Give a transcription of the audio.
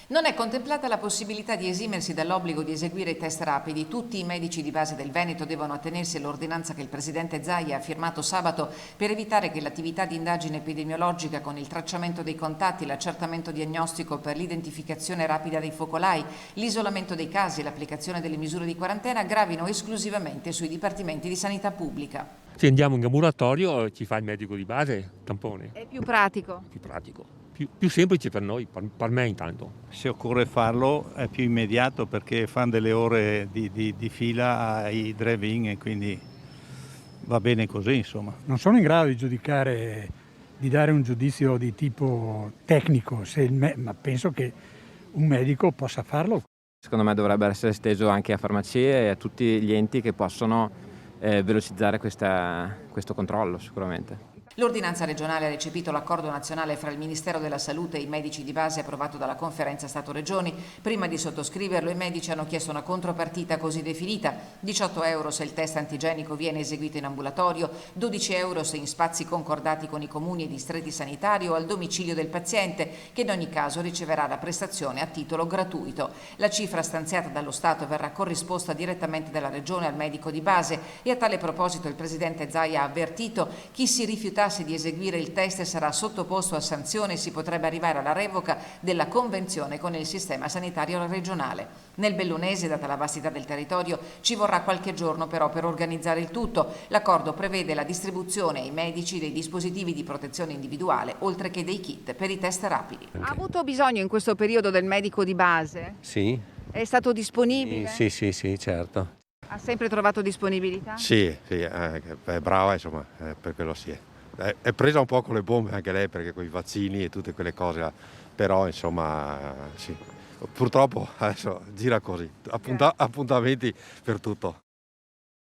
Non è contemplata la possibilità di esimersi dall'obbligo di eseguire i test rapidi. Tutti i medici di base del Veneto devono attenersi all'ordinanza che il presidente Zaia ha firmato sabato per evitare che l'attività di indagine epidemiologica con il tracciamento dei contatti, l'accertamento diagnostico per l'identificazione rapida dei focolai, l'isolamento dei casi e l'applicazione delle misure di quarantena gravino esclusivamente sui dipartimenti di sanità pubblica. Se andiamo in ambulatorio ci fa il medico di base, tampone. È più pratico. Più pratico, più semplice per noi, per me intanto. Se occorre farlo è più immediato perché fanno delle ore di fila ai drive-in e quindi va bene così, insomma. Non sono in grado di giudicare, di dare un giudizio di tipo tecnico, ma penso che un medico possa farlo. Secondo me dovrebbe essere esteso anche a farmacie e a tutti gli enti che possono velocizzare questo controllo sicuramente. L'ordinanza regionale ha recepito l'accordo nazionale fra il Ministero della Salute e i medici di base approvato dalla Conferenza Stato-Regioni. Prima di sottoscriverlo i medici hanno chiesto una contropartita così definita: 18 euro se il test antigenico viene eseguito in ambulatorio, 12 euro se in spazi concordati con i comuni e distretti sanitari o al domicilio del paziente, che in ogni caso riceverà la prestazione a titolo gratuito. La cifra stanziata dallo Stato verrà corrisposta direttamente dalla Regione al medico di base e a tale proposito il Presidente Zaia ha avvertito: chi si rifiuta di eseguire il test sarà sottoposto a sanzione e si potrebbe arrivare alla revoca della convenzione con il sistema sanitario regionale. Nel Bellunese, data la vastità del territorio, ci vorrà qualche giorno però per organizzare il tutto. L'accordo prevede la distribuzione ai medici dei dispositivi di protezione individuale, oltre che dei kit per i test rapidi. Ha avuto bisogno in questo periodo del medico di base? Sì. È stato disponibile? Sì, certo. Ha sempre trovato disponibilità? Sì, è brava, insomma, per quello sì. È presa un po' con le bombe anche lei, perché con i vaccini e tutte quelle cose là, però insomma sì. Purtroppo adesso gira così, appuntamenti per tutto.